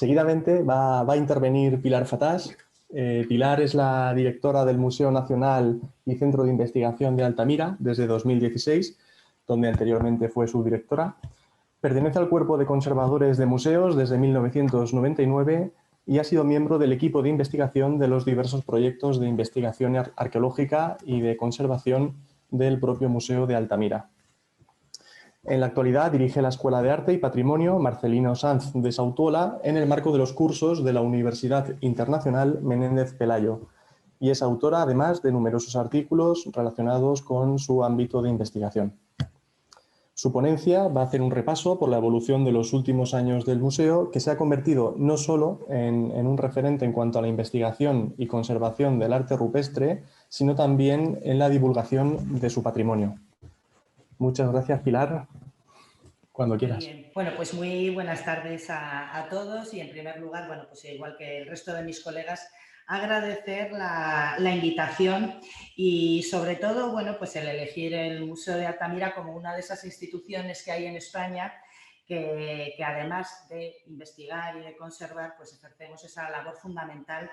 Seguidamente va a intervenir Pilar Fatás. Pilar es la directora del Museo Nacional y Centro de Investigación de Altamira desde 2016, donde anteriormente fue subdirectora. Pertenece al Cuerpo de Conservadores de Museos desde 1999 y ha sido miembro del equipo de investigación de los diversos proyectos de investigación arqueológica y de conservación del propio Museo de Altamira. En la actualidad dirige la Escuela de Arte y Patrimonio Marcelino Sanz de Sautuola en el marco de los cursos de la Universidad Internacional Menéndez Pelayo y es autora además de numerosos artículos relacionados con su ámbito de investigación. Su ponencia va a hacer un repaso por la evolución de los últimos años del museo, que se ha convertido no solo en un referente en cuanto a la investigación y conservación del arte rupestre, sino también en la divulgación de su patrimonio. Muchas gracias, Pilar. Cuando quieras. Muy bien. Bueno, pues muy buenas tardes a todos y en primer lugar, bueno, pues igual que el resto de mis colegas, agradecer la invitación y sobre todo, bueno, pues el elegir el Museo de Altamira como una de esas instituciones que hay en España que además de investigar y de conservar, pues ejercemos esa labor fundamental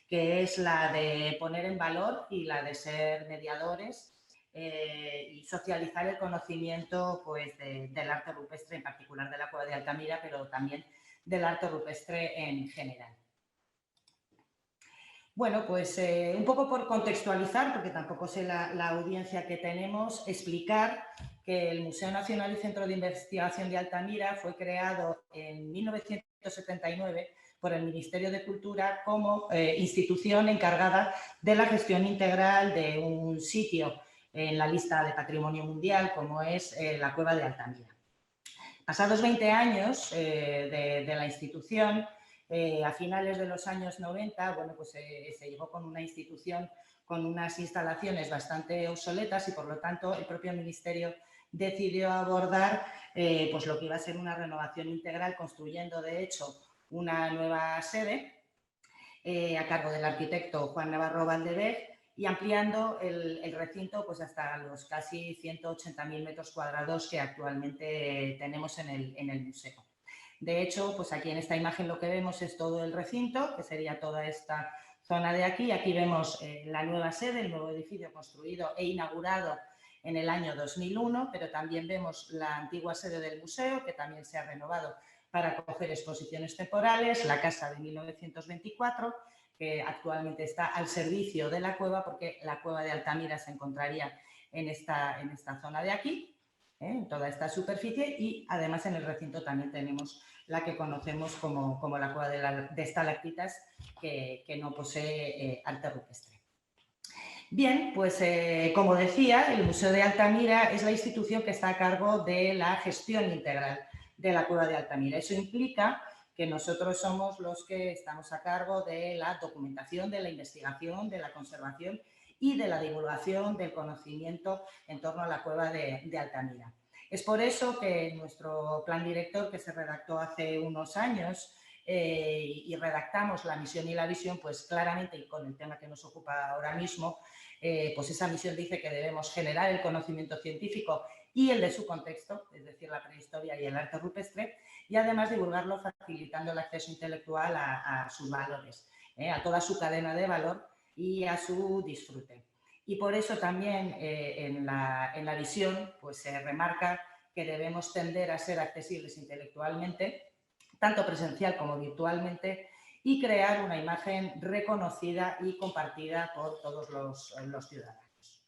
que es la de poner en valor y la de ser mediadores y socializar el conocimiento pues, del arte rupestre, en particular de la Cueva de Altamira, pero también del arte rupestre en general. Bueno, pues un poco por contextualizar, porque tampoco sé la audiencia que tenemos, explicar que el Museo Nacional y Centro de Investigación de Altamira fue creado en 1979 por el Ministerio de Cultura como institución encargada de la gestión integral de un sitio en la lista de Patrimonio Mundial, como es la Cueva de Altamira. Pasados 20 años de la institución, a finales de los años 90, bueno, pues se llegó con una institución con unas instalaciones bastante obsoletas y, por lo tanto, el propio Ministerio decidió abordar pues lo que iba a ser una renovación integral, construyendo, de hecho, una nueva sede a cargo del arquitecto Juan Navarro Valdevez y ampliando el recinto pues hasta los casi 180.000 metros cuadrados que actualmente tenemos en el museo. De hecho, pues aquí en esta imagen lo que vemos es todo el recinto, que sería toda esta zona de aquí. Aquí vemos la nueva sede, el nuevo edificio construido e inaugurado en el año 2001, pero también vemos la antigua sede del museo, que también se ha renovado para acoger exposiciones temporales, la casa de 1924, que actualmente está al servicio de la cueva, porque la cueva de Altamira se encontraría en esta zona de aquí, en toda esta superficie, y además en el recinto también tenemos la que conocemos como la cueva de estalactitas, que no posee arte rupestre. Bien, pues como decía, el Museo de Altamira es la institución que está a cargo de la gestión integral de la cueva de Altamira. Eso implica que nosotros somos los que estamos a cargo de la documentación, de la investigación, de la conservación y de la divulgación del conocimiento en torno a la cueva de Altamira. Es por eso que nuestro plan director, que se redactó hace unos años, y redactamos la misión y la visión, pues claramente, y con el tema que nos ocupa ahora mismo, pues esa misión dice que debemos generar el conocimiento científico y el de su contexto, es decir, la prehistoria y el arte rupestre, y además divulgarlo facilitando el acceso intelectual a sus valores, a toda su cadena de valor y a su disfrute. Y por eso también en la visión pues, se remarca que debemos tender a ser accesibles intelectualmente, tanto presencial como virtualmente, y crear una imagen reconocida y compartida por todos los ciudadanos.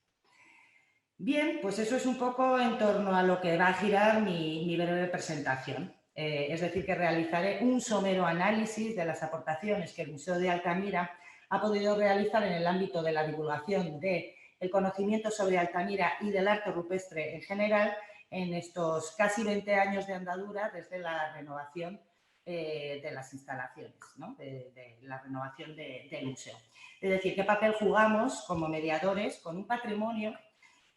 Bien, pues eso es un poco en torno a lo que va a girar mi breve presentación. Es decir, que realizaré un somero análisis de las aportaciones que el Museo de Altamira ha podido realizar en el ámbito de la divulgación del conocimiento sobre Altamira y del arte rupestre en general en estos casi 20 años de andadura desde la renovación de las instalaciones, ¿no? de la renovación del museo. Es decir, qué papel jugamos como mediadores con un patrimonio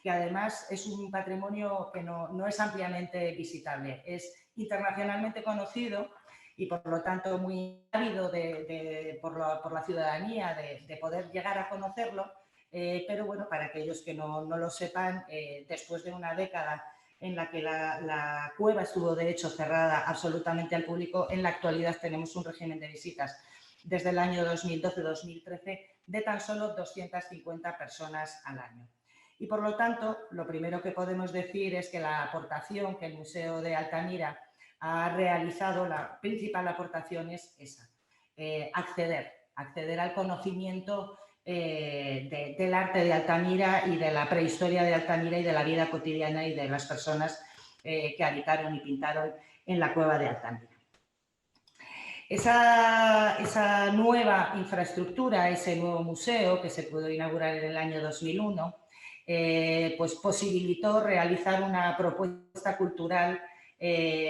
que además es un patrimonio que no es ampliamente visitable, es internacionalmente conocido y por lo tanto muy ávido por la ciudadanía de poder llegar a conocerlo, pero bueno, para aquellos que no lo sepan, después de una década en la que la cueva estuvo de hecho cerrada absolutamente al público. En la actualidad tenemos un régimen de visitas desde el año 2012-2013 de tan solo 250 personas al año. Y por lo tanto, lo primero que podemos decir es que la aportación que el Museo de Altamira ha realizado, la principal aportación es esa, acceder al conocimiento del arte de Altamira y de la prehistoria de Altamira y de la vida cotidiana y de las personas que habitaron y pintaron en la cueva de Altamira. Esa nueva infraestructura, ese nuevo museo que se pudo inaugurar en el año 2001, pues posibilitó realizar una propuesta cultural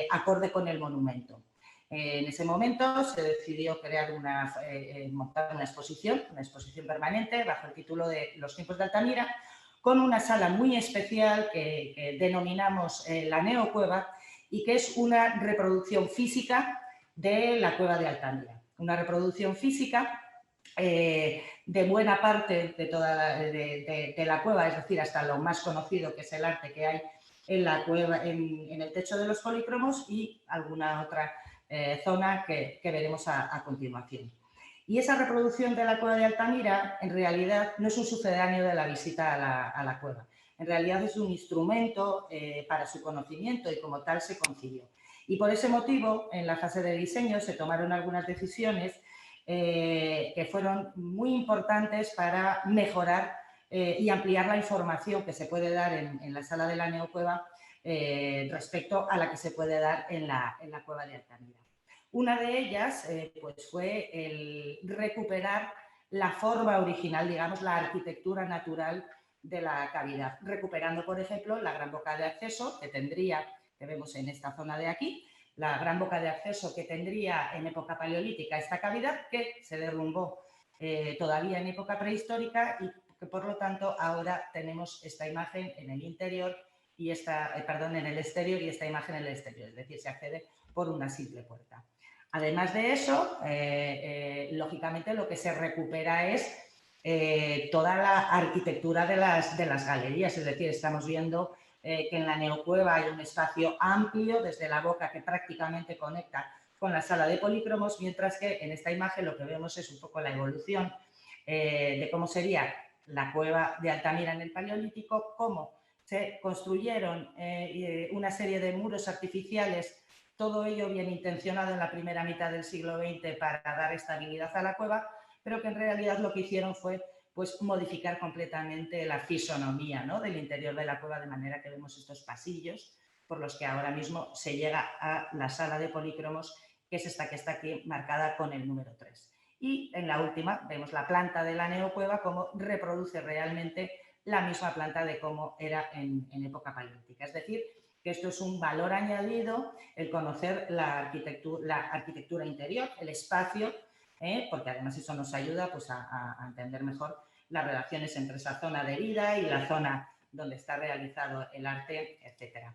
acorde con el monumento. En ese momento se decidió montar una exposición permanente bajo el título de Los tiempos de Altamira, con una sala muy especial que denominamos la Neocueva y que es una reproducción física de la cueva de Altamira. Una reproducción física de buena parte de la cueva, es decir, hasta lo más conocido que es el arte que hay en la cueva, en el techo de los polícromos y alguna otra zona que veremos a continuación. Y esa reproducción de la cueva de Altamira en realidad no es un sucedáneo de la visita a la cueva. En realidad es un instrumento para su conocimiento y como tal se concibió. Y por ese motivo, en la fase de diseño se tomaron algunas decisiones que fueron muy importantes para mejorar y ampliar la información que se puede dar en la sala de la Neocueva respecto a la que se puede dar en la cueva de Altamira. Una de ellas pues fue el recuperar la forma original, digamos, la arquitectura natural de la cavidad, recuperando, por ejemplo, la gran boca de acceso que vemos en esta zona de aquí, la gran boca de acceso que tendría en época paleolítica esta cavidad, que se derrumbó todavía en época prehistórica y que, por lo tanto, ahora tenemos esta imagen en el interior y en el exterior y esta imagen en el exterior, es decir, se accede por una simple puerta. Además de eso, lógicamente lo que se recupera es toda la arquitectura de las galerías, es decir, estamos viendo que en la Neocueva hay un espacio amplio desde la boca que prácticamente conecta con la sala de polícromos, mientras que en esta imagen lo que vemos es un poco la evolución de cómo sería la cueva de Altamira en el Paleolítico, cómo se construyeron una serie de muros artificiales, todo ello bien intencionado en la primera mitad del siglo XX para dar estabilidad a la cueva, pero que en realidad lo que hicieron fue pues, modificar completamente la fisonomía, ¿no?, del interior de la cueva, de manera que vemos estos pasillos por los que ahora mismo se llega a la sala de polícromos, que es esta que está aquí marcada con el número 3. Y en la última vemos la planta de la Neocueva, cómo reproduce realmente la misma planta de cómo era en época paleolítica. Es decir, que esto es un valor añadido, el conocer la arquitectura interior, el espacio, porque además eso nos ayuda pues, a entender mejor las relaciones entre esa zona de vida y la zona donde está realizado el arte, etc.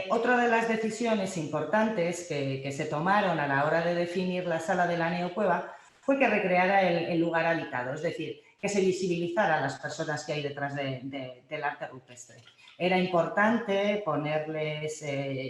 Otra de las decisiones importantes que se tomaron a la hora de definir la sala de la Neocueva fue que recreara el lugar habitado, es decir, que se visibilizara a las personas que hay detrás del arte rupestre. Era importante ponerles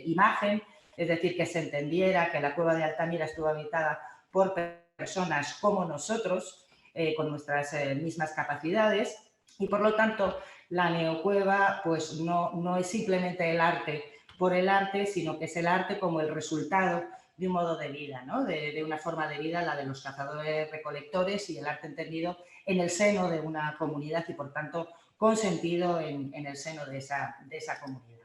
imagen, es decir, que se entendiera que la cueva de Altamira estuvo habitada por personas como nosotros, con nuestras mismas capacidades, y por lo tanto la Neocueva pues, no es simplemente el arte por el arte, sino que es el arte como el resultado de un modo de vida, ¿no?, de una forma de vida, la de los cazadores-recolectores, y el arte entendido en el seno de una comunidad y, por tanto, consentido en el seno de esa comunidad.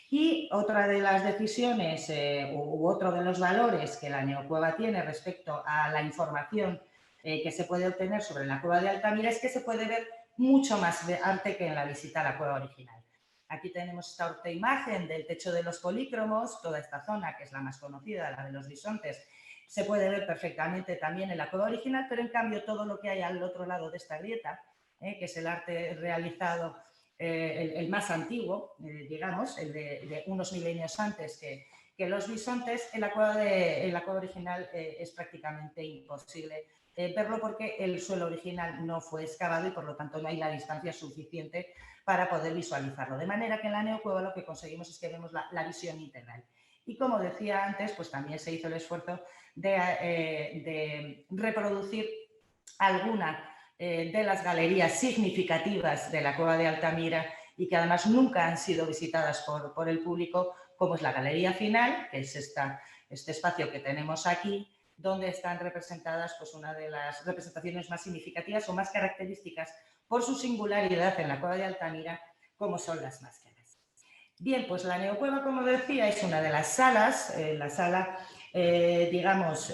Y otra de las decisiones u otro de los valores que la Neocueva tiene respecto a la información que se puede obtener sobre la cueva de Altamira es que se puede ver mucho más de arte que en la visita a la cueva original. Aquí tenemos esta otra imagen del techo de los polícromos, toda esta zona que es la más conocida, la de los bisontes, se puede ver perfectamente también en la cueva original, pero en cambio todo lo que hay al otro lado de esta grieta, que es el arte realizado, el más antiguo, digamos, el de unos milenios antes que los bisontes, en la cueva original es prácticamente imposible verlo porque el suelo original no fue excavado y por lo tanto no hay la distancia suficiente para poder visualizarlo. De manera que en la neocueva lo que conseguimos es que vemos la visión integral. Y como decía antes, pues también se hizo el esfuerzo de reproducir alguna de las galerías significativas de la cueva de Altamira y que además nunca han sido visitadas por el público, como es la galería final, que es este espacio que tenemos aquí, donde están representadas pues, una de las representaciones más significativas o más características por su singularidad en la cueva de Altamira, como son las máscaras. Bien, pues la neocueva, como decía, es una de las salas, la sala, digamos,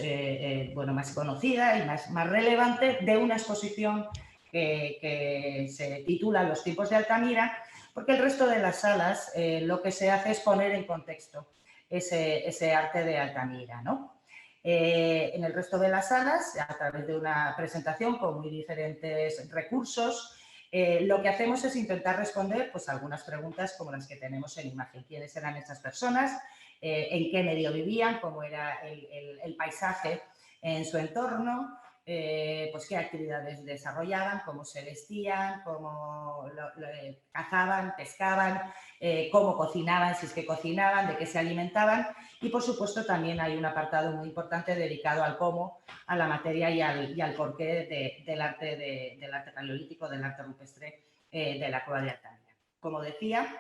bueno, más conocida y más relevante de una exposición que se titula Los tiempos de Altamira, porque el resto de las salas lo que se hace es poner en contexto ese arte de Altamira, ¿no? En el resto de las salas, a través de una presentación con muy diferentes recursos, lo que hacemos es intentar responder pues, algunas preguntas como las que tenemos en imagen. ¿Quiénes eran estas personas? ¿En qué medio vivían? ¿Cómo era el paisaje en su entorno? Pues qué actividades desarrollaban, cómo se vestían, cómo cazaban, pescaban, cómo cocinaban, si es que cocinaban, de qué se alimentaban. Y, por supuesto, también hay un apartado muy importante dedicado al cómo, a la materia y al porqué del arte paleolítico, del arte rupestre de la cueva de Altamira. Como decía,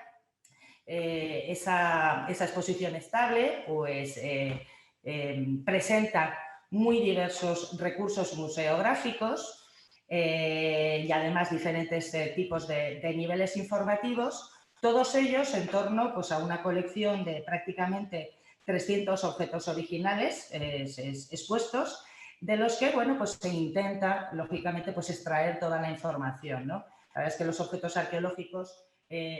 esa exposición estable pues, presenta muy diversos recursos museográficos y además diferentes tipos de niveles informativos, todos ellos en torno pues, a una colección de prácticamente 300 objetos originales expuestos, de los que bueno, pues, se intenta, lógicamente, pues, extraer toda la información, ¿no? La verdad es que los objetos arqueológicos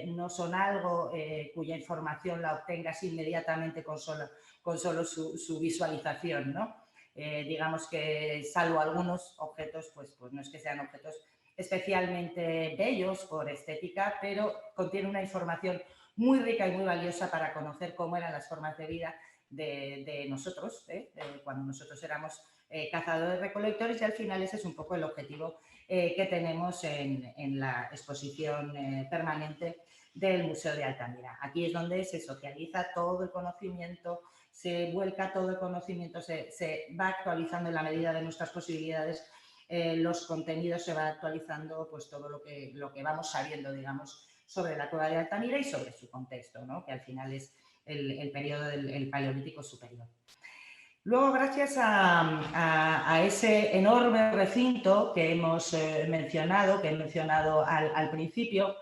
no son algo cuya información la obtengas inmediatamente con solo su visualización, ¿no? Digamos que salvo algunos objetos, pues no es que sean objetos especialmente bellos por estética, pero contiene una información muy rica y muy valiosa para conocer cómo eran las formas de vida de nosotros, cuando nosotros éramos cazadores-recolectores, y al final ese es un poco el objetivo que tenemos en la exposición permanente del Museo de Altamira. Aquí es donde se socializa todo el conocimiento, se vuelca todo el conocimiento, se va actualizando en la medida de nuestras posibilidades, los contenidos se va actualizando, pues todo lo que vamos sabiendo, digamos, sobre la cueva de Altamira y sobre su contexto, ¿no? Que al final es el periodo del Paleolítico superior. Luego, gracias a ese enorme recinto que hemos mencionado, al principio,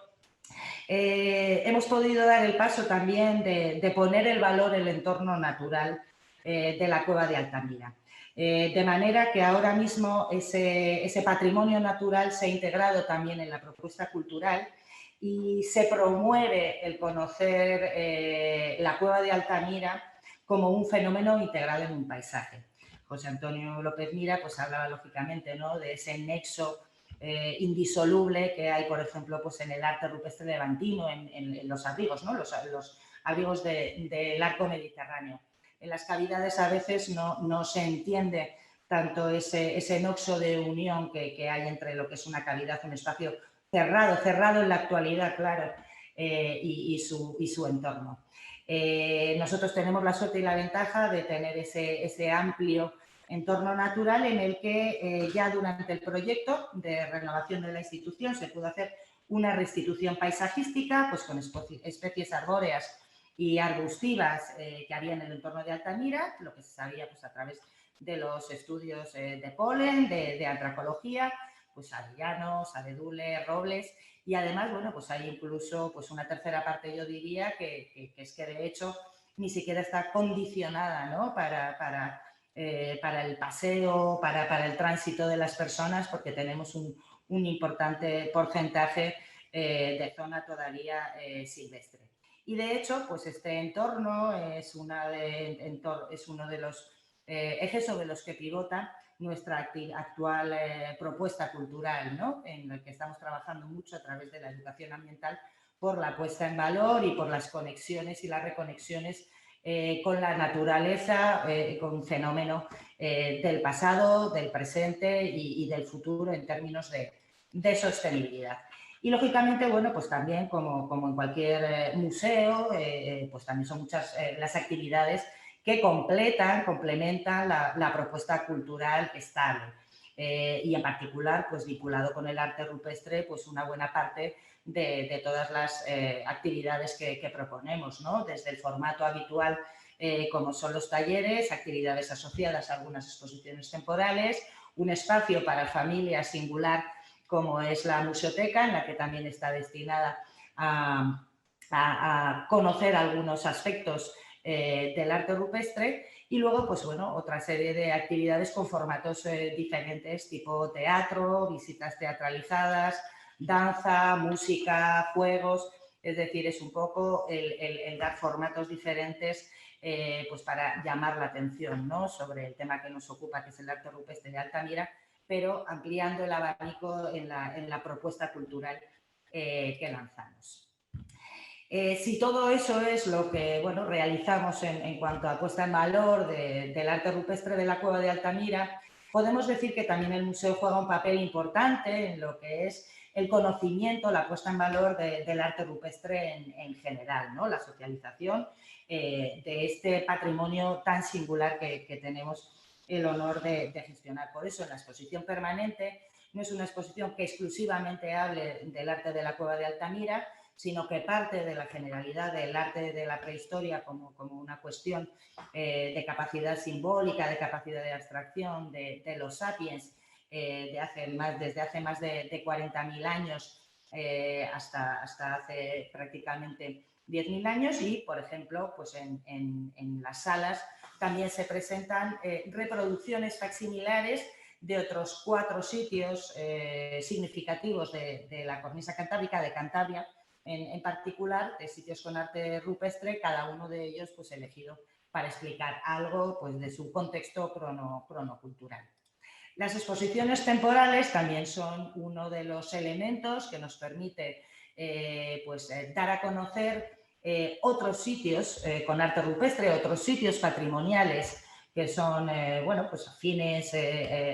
hemos podido dar el paso también de poner el valor en el entorno natural de la cueva de Altamira. De manera que ahora mismo ese patrimonio natural se ha integrado también en la propuesta cultural y se promueve el conocer la cueva de Altamira como un fenómeno integrado en un paisaje. José Antonio López Mira pues hablaba lógicamente, ¿no?, de ese nexo indisoluble que hay, por ejemplo, pues en el arte rupestre levantino, en los abrigos, ¿no?, los abrigos del arco mediterráneo. En las cavidades a veces no se entiende tanto ese nexo de unión que hay entre lo que es una cavidad, un espacio cerrado en la actualidad, claro, y su entorno. Nosotros tenemos la suerte y la ventaja de tener ese amplio entorno natural en el que ya durante el proyecto de renovación de la institución se pudo hacer una restitución paisajística pues con especies arbóreas y arbustivas que había en el entorno de Altamira, lo que se sabía pues a través de los estudios de polen, de antropología, pues avellanos, abedules, robles, y además, bueno, pues hay incluso pues una tercera parte, yo diría, que es que de hecho ni siquiera está condicionada, ¿no?, para el paseo, para el tránsito de las personas, porque tenemos un importante porcentaje de zona todavía silvestre. Y de hecho, pues este entorno es uno de los ejes sobre los que pivota nuestra actual propuesta cultural, ¿no?, en la que estamos trabajando mucho a través de la educación ambiental por la puesta en valor y por las conexiones y las reconexiones con la naturaleza, con un fenómeno del pasado, del presente y del futuro en términos de sostenibilidad. Y, lógicamente, bueno, pues también, como en cualquier museo, pues también son muchas las actividades que complementan la propuesta cultural estable. Y, en particular, pues vinculado con el arte rupestre, pues una buena parte de todas las actividades que proponemos, ¿no? Desde el formato habitual, como son los talleres, actividades asociadas a algunas exposiciones temporales, un espacio para familias singular como es la museoteca, en la que también está destinada a conocer algunos aspectos del arte rupestre, y luego, pues bueno, otra serie de actividades con formatos diferentes, tipo teatro, visitas teatralizadas, danza, música, juegos. Es decir, es un poco el dar formatos diferentes pues para llamar la atención, ¿no?, sobre el tema que nos ocupa, que es el arte rupestre de Altamira, pero ampliando el abanico en la propuesta cultural que lanzamos. Si todo eso es lo que, bueno, realizamos en cuanto a puesta en valor del arte rupestre de la Cueva de Altamira, podemos decir que también el museo juega un papel importante en lo que es el conocimiento, la puesta en valor del arte rupestre en general, ¿no?, la socialización de este patrimonio tan singular que tenemos el honor de gestionar. Por eso, en la exposición permanente no es una exposición que exclusivamente hable del arte de la Cueva de Altamira, sino que parte de la generalidad del arte de la prehistoria como una cuestión de capacidad simbólica, de capacidad de abstracción de los sapiens desde hace más de 40.000 años hasta hace prácticamente 10.000 años. Y, por ejemplo, pues en las salas también se presentan reproducciones facsimilares de otros 4 sitios significativos de la cornisa cantábrica, de Cantabria en particular, de sitios con arte rupestre, cada uno de ellos pues elegido para explicar algo pues de su contexto cronocultural. Las exposiciones temporales también son uno de los elementos que nos permite dar a conocer otros sitios con arte rupestre, otros sitios patrimoniales que son bueno, pues afines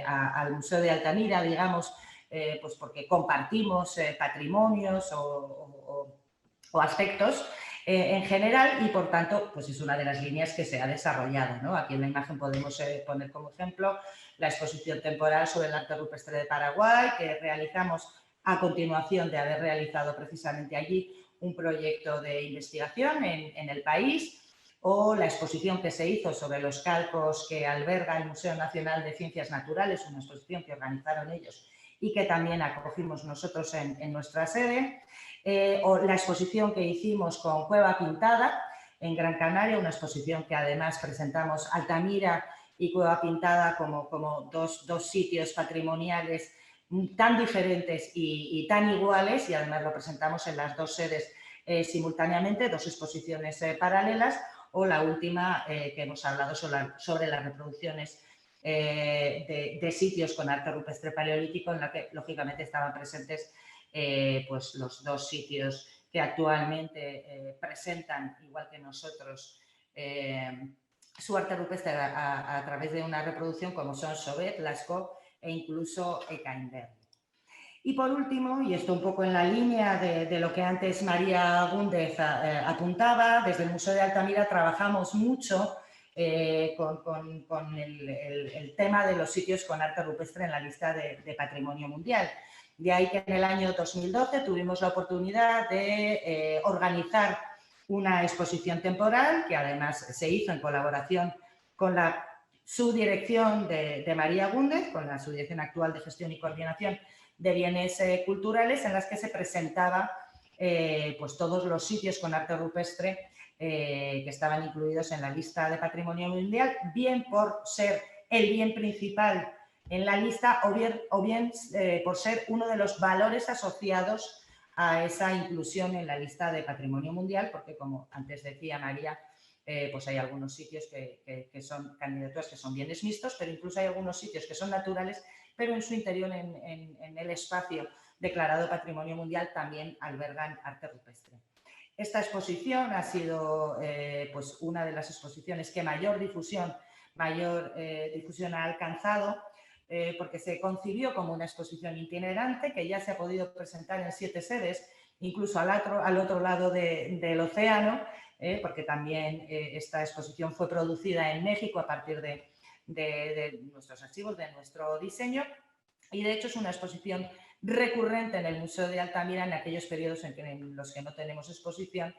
al Museo de Altamira, digamos, pues porque compartimos patrimonios o aspectos en general, y, por tanto, pues es una de las líneas que se ha desarrollado, ¿no? Aquí en la imagen podemos poner como ejemplo la exposición temporal sobre el arte rupestre de Paraguay, que realizamos a continuación de haber realizado precisamente allí un proyecto de investigación en el país, o la exposición que se hizo sobre los calcos que alberga el Museo Nacional de Ciencias Naturales, una exposición que organizaron ellos y que también acogimos nosotros en nuestra sede, o la exposición que hicimos con Cueva Pintada en Gran Canaria, una exposición que además presentamos Altamira y Cueva Pintada como dos sitios patrimoniales tan diferentes y tan iguales, y además lo presentamos en las 2 sedes simultáneamente, 2 exposiciones paralelas, o la última que hemos hablado sobre las reproducciones de sitios con arte rupestre paleolítico, en la que lógicamente estaban presentes pues los 2 sitios que actualmente presentan, igual que nosotros, su arte rupestre a través de una reproducción, como son Chauvet, Lascaux e incluso Ekainberg. Y, por último, y esto un poco en la línea de lo que antes María Gúndez apuntaba, desde el Museo de Altamira trabajamos mucho con el tema de los sitios con arte rupestre en la lista de Patrimonio Mundial. De ahí que en el año 2012 tuvimos la oportunidad de organizar una exposición temporal, que además se hizo en colaboración con la subdirección de María Gúndez, con la subdirección actual de Gestión y Coordinación de Bienes Culturales, en las que se presentaba pues todos los sitios con arte rupestre que estaban incluidos en la lista de Patrimonio Mundial, bien por ser el bien principal en la lista o bien por ser uno de los valores asociados a esa inclusión en la lista de Patrimonio Mundial, porque, como antes decía María, pues hay algunos sitios que son candidaturas que son bienes mixtos, pero incluso hay algunos sitios que son naturales, pero en su interior, en el espacio declarado Patrimonio Mundial, también albergan arte rupestre. Esta exposición ha sido pues una de las exposiciones que mayor difusión ha alcanzado, porque se concibió como una exposición itinerante que ya se ha podido presentar en 7 sedes, incluso al otro lado del océano, porque también esta exposición fue producida en México a partir de nuestros archivos, de nuestro diseño, y de hecho es una exposición recurrente en el Museo de Altamira en aquellos periodos en los que no tenemos exposición.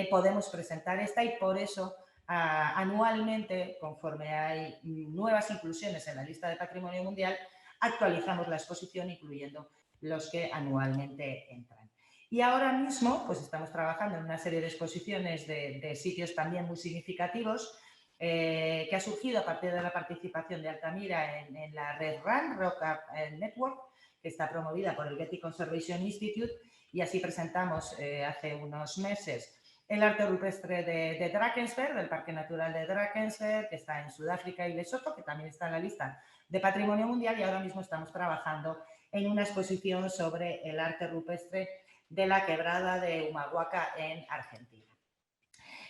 Podemos presentar esta y por eso anualmente, conforme hay nuevas inclusiones en la lista de Patrimonio Mundial, actualizamos la exposición incluyendo los que anualmente entran. Y ahora mismo pues estamos trabajando en una serie de exposiciones de sitios también muy significativos que ha surgido a partir de la participación de Altamira en la red RAN, Rock Art Network, que está promovida por el Getty Conservation Institute, y así presentamos hace unos meses el arte rupestre de Drakensberg, del Parque Natural de Drakensberg, que está en Sudáfrica y Lesoto, que también está en la lista de Patrimonio Mundial, y ahora mismo estamos trabajando en una exposición sobre el arte rupestre de la quebrada de Humahuaca en Argentina.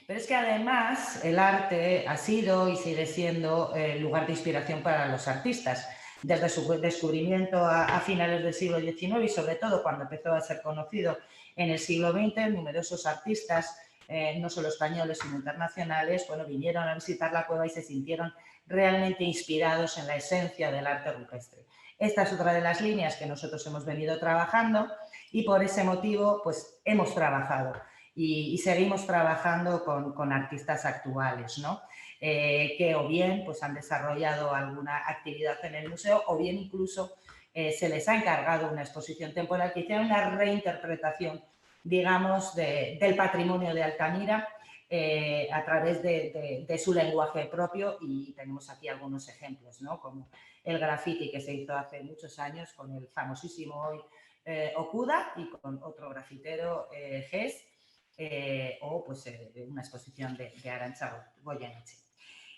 Pero es que además el arte ha sido y sigue siendo el lugar de inspiración para los artistas. Desde su descubrimiento a finales del siglo XIX y sobre todo cuando empezó a ser conocido en el siglo XX, numerosos artistas, no solo españoles sino internacionales, bueno, vinieron a visitar la cueva y se sintieron realmente inspirados en la esencia del arte rupestre. Esta es otra de las líneas que nosotros hemos venido trabajando y por ese motivo pues hemos trabajado y seguimos trabajando con artistas actuales, ¿no? Que o bien pues, han desarrollado alguna actividad en el museo o bien incluso se les ha encargado una exposición temporal que hiciera una reinterpretación, digamos, del patrimonio de Altamira a través de su lenguaje propio, y tenemos aquí algunos ejemplos, ¿no? Como el graffiti que se hizo hace muchos años con el famosísimo hoy Okuda y con otro grafitero Gess, o pues, una exposición de Arantxa Goyeneche.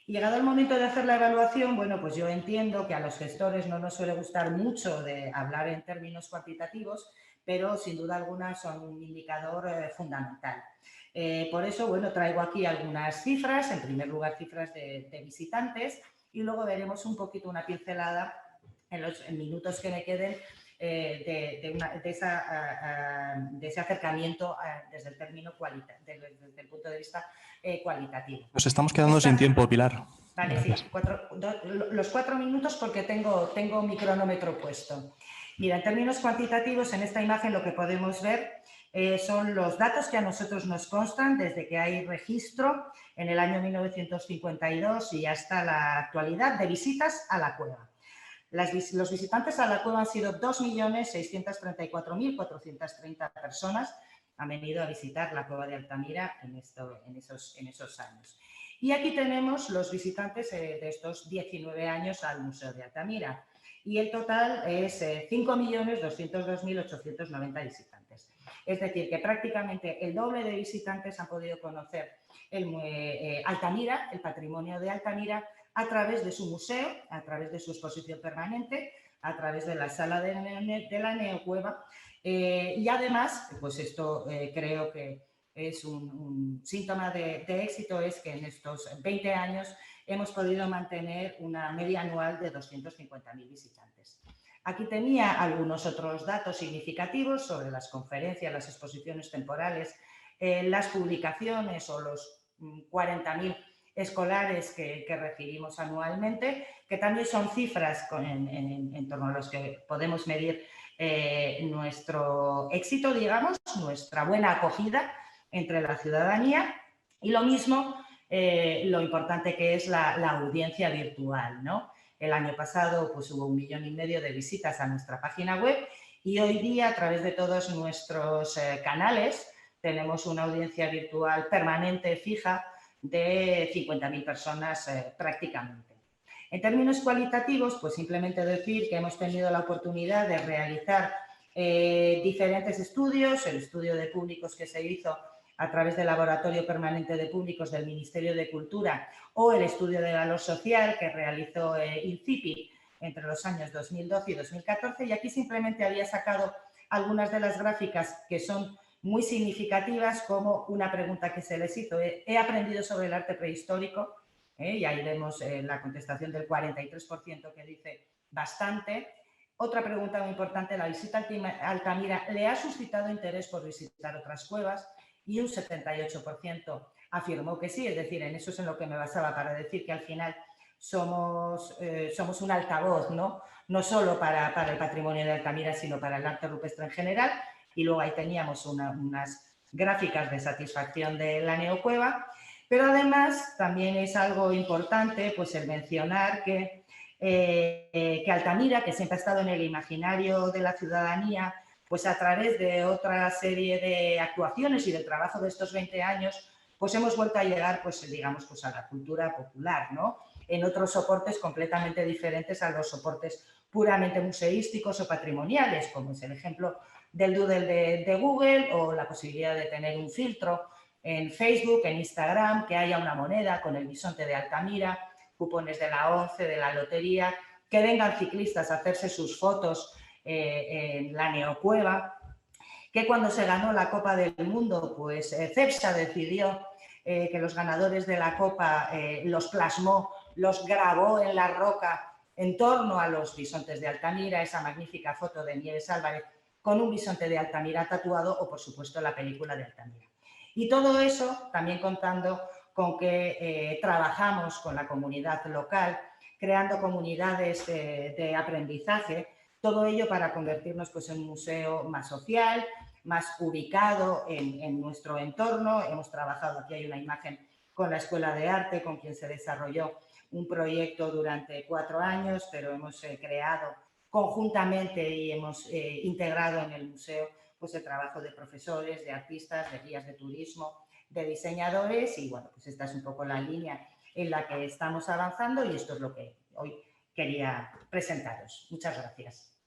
Y llegado el momento de hacer la evaluación, bueno, pues yo entiendo que a los gestores no nos suele gustar mucho de hablar en términos cuantitativos, pero sin duda alguna son un indicador fundamental. Por eso, bueno, traigo aquí algunas cifras, en primer lugar cifras de visitantes, y luego veremos un poquito una pincelada en los minutos que me queden de ese acercamiento desde el punto de vista cualitativo. Nos estamos quedando sin tiempo, Pilar. Vale, gracias. Sí, los 4 minutos porque tengo mi cronómetro puesto. Mira, en términos cuantitativos, en esta imagen lo que podemos ver son los datos que a nosotros nos constan desde que hay registro en el año 1952 y hasta la actualidad de visitas a la cueva. Los visitantes a la cueva han sido 2.634.430 personas, han venido a visitar la cueva de Altamira en esos años. Y aquí tenemos los visitantes de estos 19 años al Museo de Altamira. Y el total es 5.202.890 visitantes. Es decir, que prácticamente el doble de visitantes han podido conocer Altamira, el patrimonio de Altamira, a través de su museo, a través de su exposición permanente, a través de la sala de la Neocueva. Y además, pues esto creo que es un síntoma de éxito, es que en estos 20 años hemos podido mantener una media anual de 250.000 visitantes. Aquí tenía algunos otros datos significativos sobre las conferencias, las exposiciones temporales, las publicaciones o los 40.000 escolares que recibimos anualmente, que también son cifras en torno a los que podemos medir nuestro éxito, digamos, nuestra buena acogida entre la ciudadanía, y lo mismo lo importante que es la audiencia virtual, ¿no? El año pasado pues, hubo 1,5 millones de visitas a nuestra página web y hoy día a través de todos nuestros canales tenemos una audiencia virtual permanente, fija, de 50.000 personas prácticamente. En términos cualitativos, pues simplemente decir que hemos tenido la oportunidad de realizar diferentes estudios, el estudio de públicos que se hizo a través del Laboratorio Permanente de Públicos del Ministerio de Cultura o el estudio de valor social que realizó INCIPI entre los años 2012 y 2014, y aquí simplemente había sacado algunas de las gráficas que son muy significativas, como una pregunta que se les hizo: he aprendido sobre el arte prehistórico, y ahí vemos la contestación del 43% que dice bastante. Otra pregunta muy importante: la visita a Altamira le ha suscitado interés por visitar otras cuevas, y un 78% afirmó que sí. Es decir, en eso es en lo que me basaba para decir que al final somos un altavoz, no solo para el patrimonio de Altamira, sino para el arte rupestre en general. Y luego ahí teníamos unas gráficas de satisfacción de la neocueva. Pero además también es algo importante pues el mencionar que Altamira, que siempre ha estado en el imaginario de la ciudadanía, pues a través de otra serie de actuaciones y del trabajo de estos 20 años, pues hemos vuelto a llegar, pues digamos, pues a la cultura popular, ¿no? En otros soportes completamente diferentes a los soportes puramente museísticos o patrimoniales, como es el ejemplo del Doodle de Google, o la posibilidad de tener un filtro en Facebook, en Instagram, que haya una moneda con el bisonte de Altamira, cupones de la ONCE, de la lotería, que vengan ciclistas a hacerse sus fotos en la neocueva, que cuando se ganó la Copa del Mundo, pues CEPSA decidió que los ganadores de la Copa los plasmó, los grabó en la roca en torno a los bisontes de Altamira, esa magnífica foto de Nieves Álvarez con un bisonte de Altamira tatuado, o por supuesto la película de Altamira. Y todo eso también contando con que trabajamos con la comunidad local, creando comunidades de aprendizaje, todo ello para convertirnos pues, en un museo más social, más ubicado en nuestro entorno. Hemos trabajado, aquí hay una imagen, con la Escuela de Arte, con quien se desarrolló un proyecto durante 4 años, pero hemos creado conjuntamente y hemos integrado en el museo pues, el trabajo de profesores, de artistas, de guías de turismo, de diseñadores, y bueno, pues esta es un poco la línea en la que estamos avanzando, y esto es lo que hoy quería presentaros. Muchas gracias.